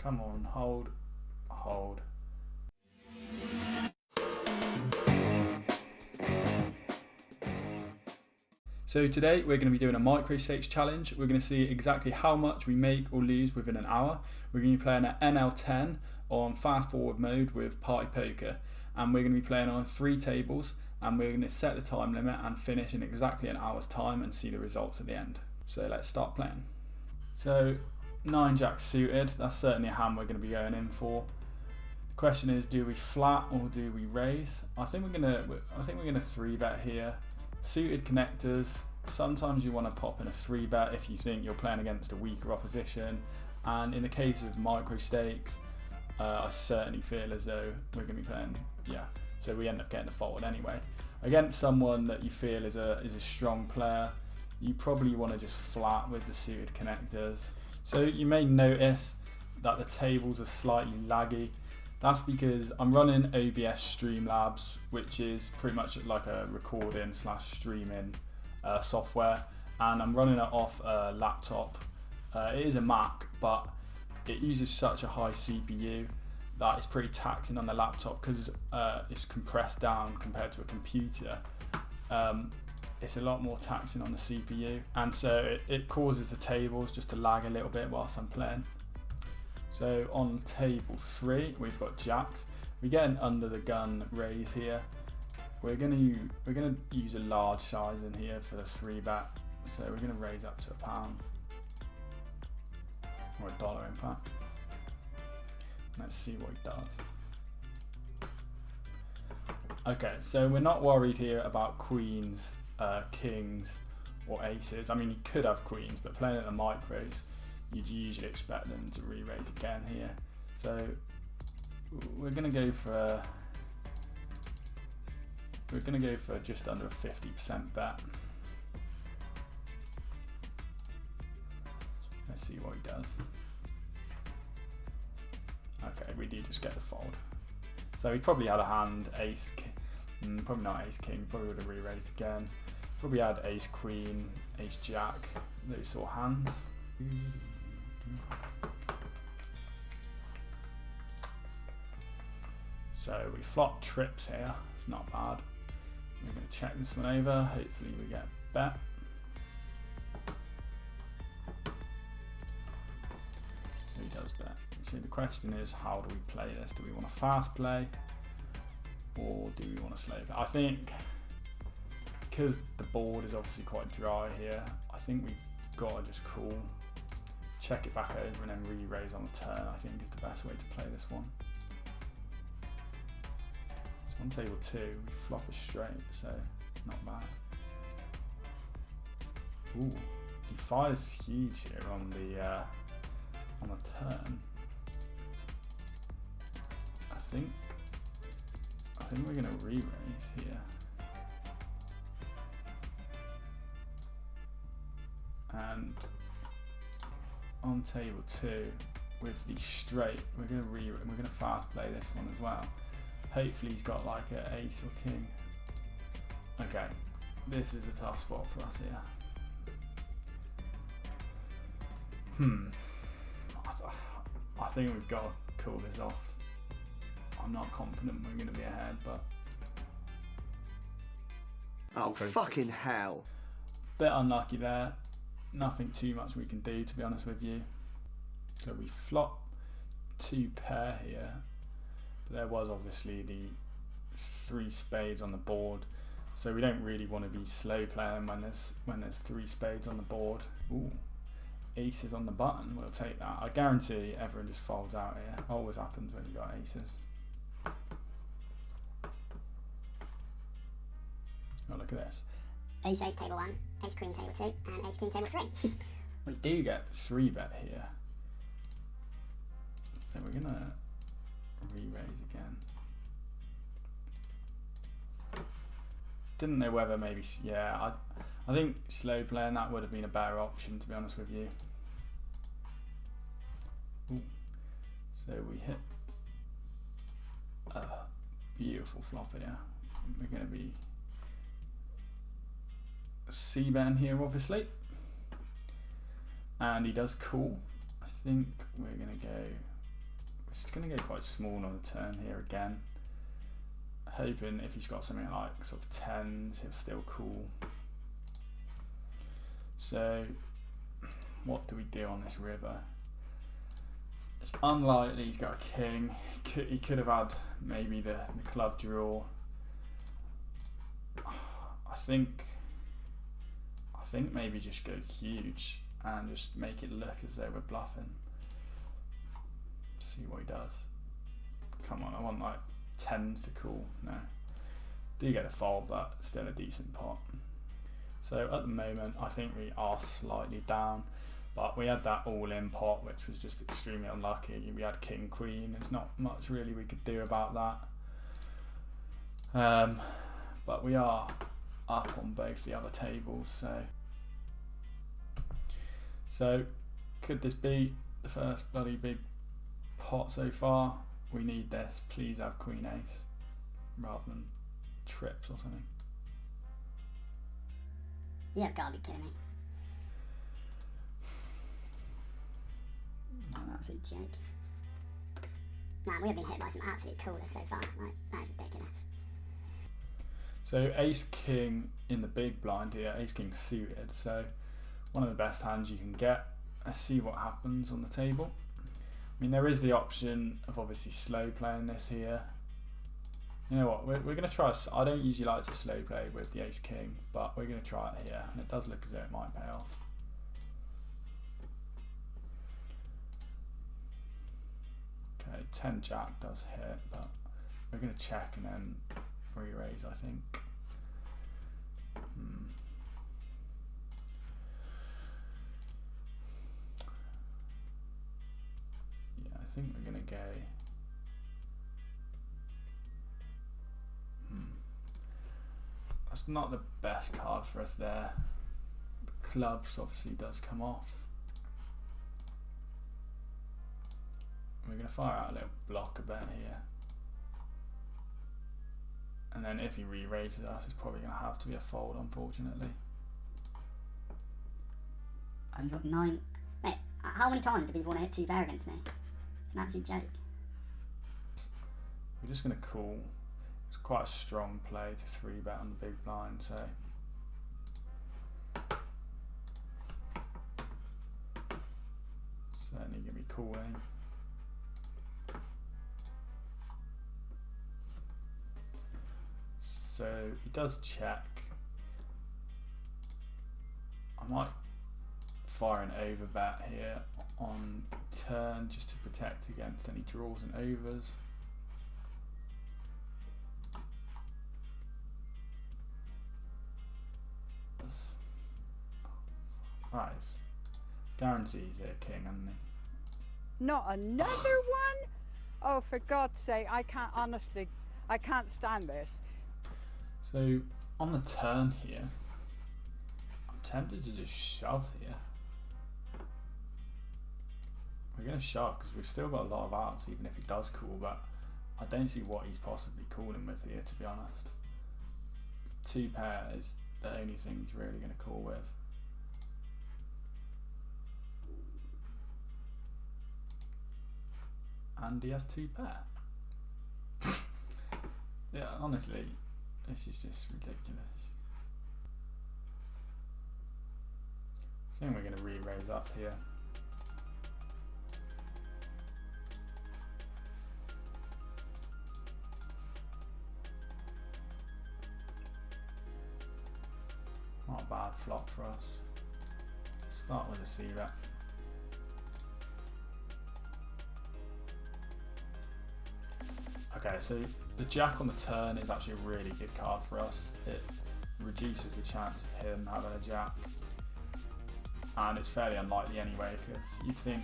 Come on, hold, hold. So today we're going to be doing a micro stakes challenge. We're going to see exactly how much we make or lose within an hour. We're going to be playing at NL10 on fast forward mode with party poker, and we're going to be playing on 3 tables, and we're going to set the time limit and finish in exactly an hour's time and see the results at the end. So let's start playing. So 9 jack suited, that's certainly a hand we're going to be going in for. The question is, do we flat or do we raise? I think we're going to 3-bet here. Suited connectors, sometimes you want to pop in a 3-bet if you think you're playing against a weaker opposition, and in the case of micro stakes, I certainly feel as though we're going to be playing, so we end up getting the fold anyway. Against someone that you feel is a strong player, you probably want to just flat with the suited connectors. So you may notice that the tables are slightly laggy. That's because I'm running OBS Streamlabs, which is pretty much like a recording / streaming software, and I'm running it off a laptop. It is a Mac, but it uses such a high CPU that it's pretty taxing on the laptop because it's compressed down compared to a computer. It's a lot more taxing on the CPU, and so it causes the tables just to lag a little bit whilst I'm playing. So on table 3, we've got jacks. We get an under the gun raise here. We're gonna use a large size in here for the 3-bet. So we're gonna raise up to £1 or $1 in fact. Let's see what he does. Okay, so we're not worried here about queens, kings, or aces. I mean, he could have queens, but playing at the micros, you'd usually expect them to re-raise again here. So we're gonna go for just under a 50% bet. Let's see what he does. Okay, we do just get the fold. So he probably had a hand ace, probably not ace king, probably would have re-raised again. Probably had ace queen, ace jack, those sort of hands. So we flop trips here, it's not bad. We're going to check this one over, hopefully we get a bet. So he does bet. So the question is, how do we play this? Do we want to fast play or do we want to slow play? I think because the board is obviously quite dry here, I think we've got to just call, check it back over and then re-raise on the turn. I think is the best way to play this one. So on table 2, we flop a straight, so not bad. Ooh, he fires huge here on the turn. I think we're gonna re-raise here. And on table 2 with the straight, we're gonna fast play this one as well. Hopefully he's got like an ace or king. Okay, this is a tough spot for us here. I think we've got to call this off. I'm not confident we're going to be ahead, but... Oh, fucking hell. Bit unlucky there. Nothing too much we can do, to be honest with you. So we flop 2 pair here. But there was obviously the 3 spades on the board. So we don't really want to be slow playing when there's 3 spades on the board. Ooh, aces on the button, we'll take that. I guarantee everyone just folds out here. Always happens when you got aces. Oh, look at this. Ace ace table 1, ace queen table 2, and ace king table 3. We do get 3-bet here. So we're gonna re-raise again. Didn't know whether maybe, I think slow playing that would have been a better option, to be honest with you. Ooh. So we hit a beautiful flop here. We're going to be C-betting here, obviously. And he does call. I think we're going to go It's going to go quite small on the turn here again. Hoping if he's got something like sort of tens, he'll still call. So what do we do on this river? It's unlikely he's got a king. He could have had maybe the club draw. I think maybe just go huge and just make it look as though we're bluffing. See what he does. Come on, I want like tens to call. No. Do get a fold, but still a decent pot. So at the moment, I think we are slightly down, but we had that all-in pot, which was just extremely unlucky. We had king, queen. There's not much really we could do about that. But we are up on both the other tables, so could this be the first bloody big pot so far? We need this. Please have queen ace rather than trips or something. You have gotta be kidding me. An absolute joke. Man, we have been hit by some absolute coolers so far. Like, that is ridiculous. So ace king in the big blind here, ace king suited, so one of the best hands you can get. Let's see what happens on the table. I mean, there is the option of obviously slow playing this here. You know what, we're going to try. I don't usually like to slow play with the ace king, but we're going to try it here, and it does look as though it might pay off. Okay, 10 jack does hit, but we're going to check and then re-raise, I think. Yeah, I think we're going to go. That's not the best card for us there. The clubs obviously does come off. We're going to fire out a little block a bit here. And then if he re-raises us, it's probably going to have to be a fold, unfortunately. I've got 9. Mate, how many times do people want to hit 2 pair against me? It's an absolute joke. We're just going to call. It's quite a strong play to 3-bet on the big blind, so. Certainly going to be calling. So he does check. I might fire an over bet here on turn just to protect against any draws and overs. Right, guarantees a king, hasn't he? Not another one? Oh, for God's sake, I can't stand this. So on the turn here, I'm tempted to just shove here. We're going to shove because we've still got a lot of outs, even if he does call, but I don't see what he's possibly calling with here, to be honest. 2 pair is the only thing he's really going to call with. And he has 2 pair. Yeah, honestly, this is just ridiculous. I think we're going to re-raise up here. Not a bad flop for us. Start with a C-bet. Okay, so the jack on the turn is actually a really good card for us. It reduces the chance of him having a jack, and it's fairly unlikely anyway because you'd think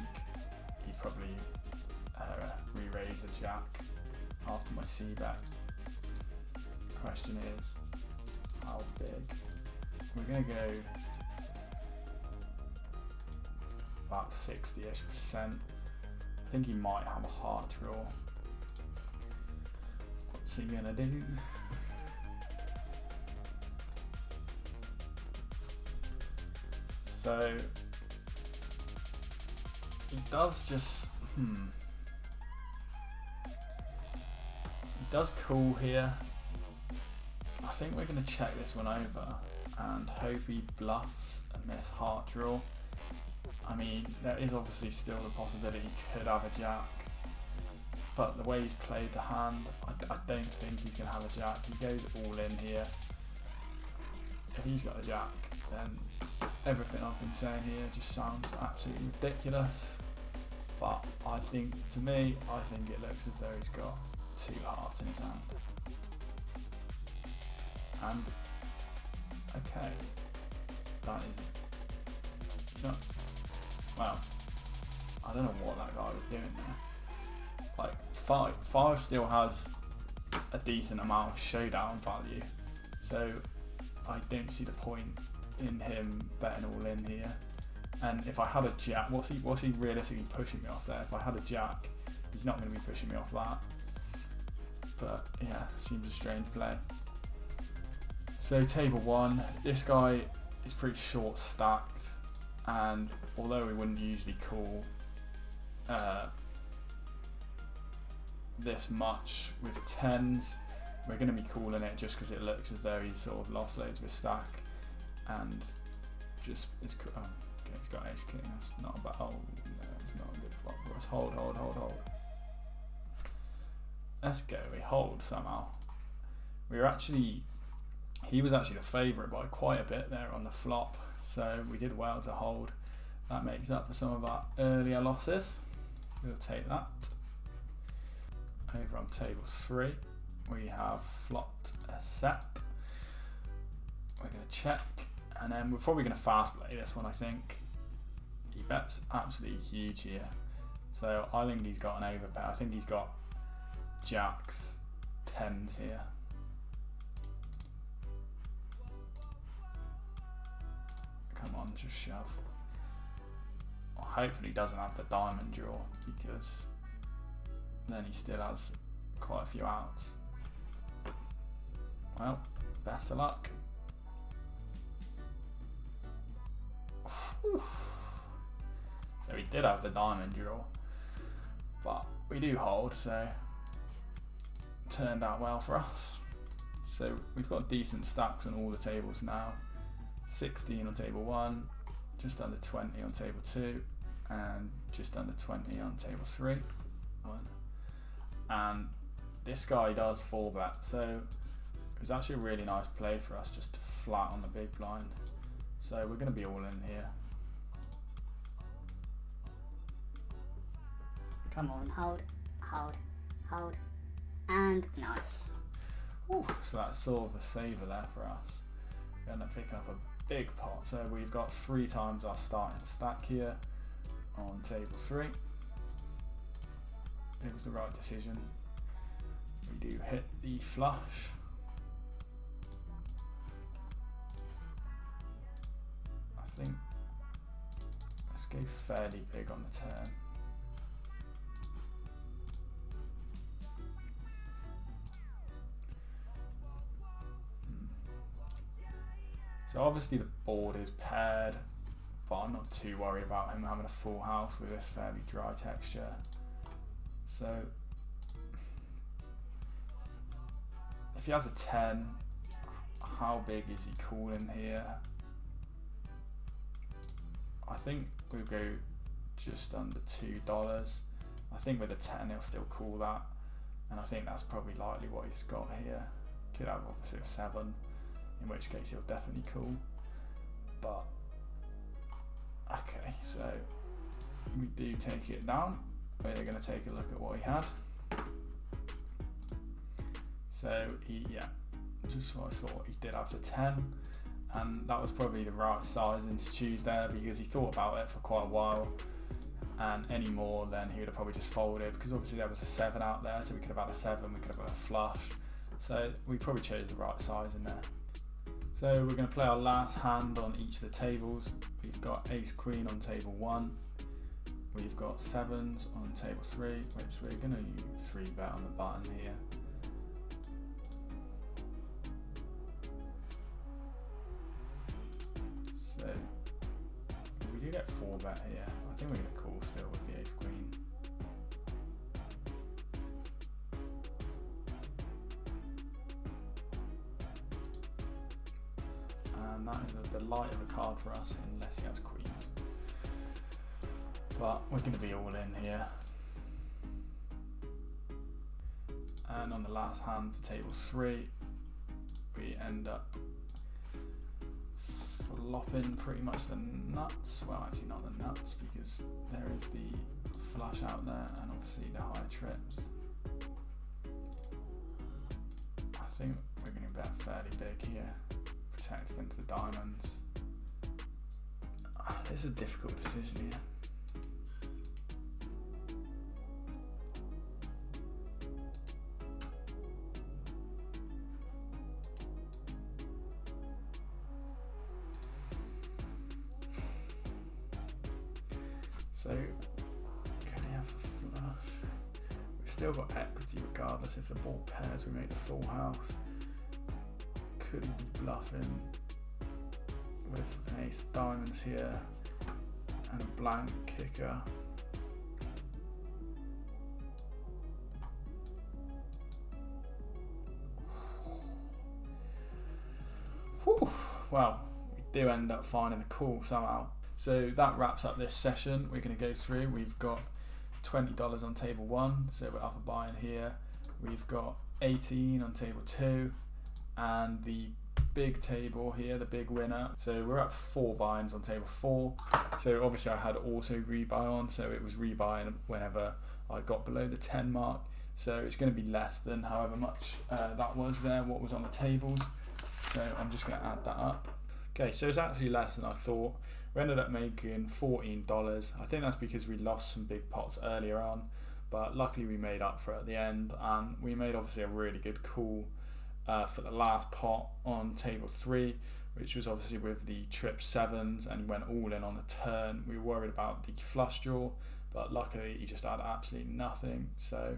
he'd probably re-raise a jack after my c-bet. Question is, how big? We're going to go about 60-ish%. I think he might have a heart draw. What's he gonna do? So he does just does call here. I think we're going to check this one over and hope he bluffs and miss heart draw. I mean, there is obviously still the possibility he could have a jack, but the way he's played the hand, I don't think he's going to have a jack. He goes all in here. If he's got a jack, then everything I've been saying here just sounds absolutely ridiculous. But I think, to me, I think it looks as though he's got 2 hearts in his hand. And, okay, that is, well, I don't know what that guy was doing there. Like, five still has a decent amount of showdown value, so I don't see the point in him betting all in here. And if I had a jack, what's he realistically pushing me off there? If I had a jack, he's not going to be pushing me off that. But yeah, seems a strange play. So table 1, this guy is pretty short stacked, and although we wouldn't usually call this much with 10s, we're going to be calling it just because it looks as though he's sort of lost loads of his stack, and just it's okay, he's got ace king. That's not a bad. Oh no, it's not a good flop for us. Hold. Let's go. We hold somehow. He was actually the favourite by quite a bit there on the flop, so we did well to hold. That makes up for some of our earlier losses. We'll take that. Over on table 3, we have flopped a set. We're going to check, and then we're probably going to fast play this one, I think. He bets absolutely huge here. So I think he's got an overbet. I think he's got jacks, 10s here. Come on, just shove. Well, hopefully he doesn't have the diamond draw, because then he still has quite a few outs. Well, best of luck. Whew. So he did have the diamond draw, but we do hold, so turned out well for us. So we've got decent stacks on all the tables now. 16 on table 1, just under 20 on table 2, and just under 20 on table 3. And this guy does 4-bet, so it was actually a really nice play for us just to flat on the big blind. So we're going to be all in here. Come on, hold, and nice. Ooh, so that's sort of a saver there for us. We end up picking up a big pot. So we've got 3 times our starting stack here on table 3. It was the right decision. We do hit the flush. I think let's go fairly big on the turn. So obviously the board is paired, but I'm not too worried about him having a full house with this fairly dry texture. So if he has a 10, how big is he calling here? I think we'll go just under $2. I think with a 10 he'll still call that, and I think that's probably likely what he's got here. Could have obviously a 7, in which case he'll definitely call. But okay, so we do take it down. We're going to take a look at what he had. So just what I thought, he did have the 10, and that was probably the right sizing to choose there, because he thought about it for quite a while, and any more then he would have probably just folded, because obviously there was a 7 out there, so we could have had a 7, we could have had a flush, so we probably chose the right size in there. So we're going to play our last hand on each of the tables. We've got ace queen on table 1, we've got 7s on table 3, which we're going to use 3-bet on the button here. So we do get 4-bet here. I think we're going to call still with the ace queen. and that is a delight of a card for us unless he has queens. But we're going to be all in here. And on the last hand for table 3, we end up flopping pretty much the nuts. Well, actually not the nuts, because there is the flush out there and obviously the high trips. I think we're going to bet fairly big here, protect against the diamonds. This is a difficult decision here. So, can he have a flush? We've still got equity regardless. If the board pairs, we make the full house. Could he be bluffing with an ace of diamonds here and a blank kicker? Whew. Well, we do end up finding the call somehow. So that wraps up this session. We're going to go through. We've got $20 on table 1, so we're upper buying here. We've got 18 on table 2, and the big table here, the big winner. So we're up 4 buy-ins on table 4. So obviously I had auto rebuy on, so it was rebuying whenever I got below the 10 mark. So it's going to be less than however much that was there, what was on the tables. So I'm just going to add that up. Okay, so it's actually less than I thought. We ended up making $14. I think that's because we lost some big pots earlier on, but luckily we made up for it at the end, and we made obviously a really good call for the last pot on table 3, which was obviously with the trip 7s, and he went all in on the turn. We were worried about the flush draw, but luckily he just had absolutely nothing. So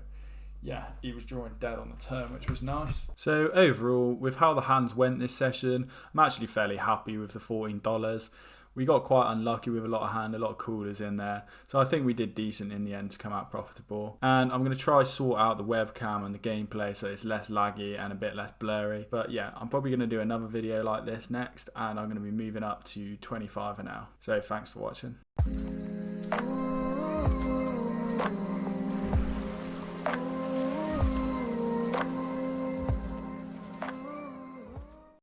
yeah, he was drawing dead on the turn, which was nice. So overall, with how the hands went this session, I'm actually fairly happy with the $14. We got quite unlucky with a lot of hand, a lot of coolers in there. So I think we did decent in the end to come out profitable. And I'm going to try sort out the webcam and the gameplay so it's less laggy and a bit less blurry. But yeah, I'm probably going to do another video like this next, and I'm going to be moving up to 25 an hour. So thanks for watching.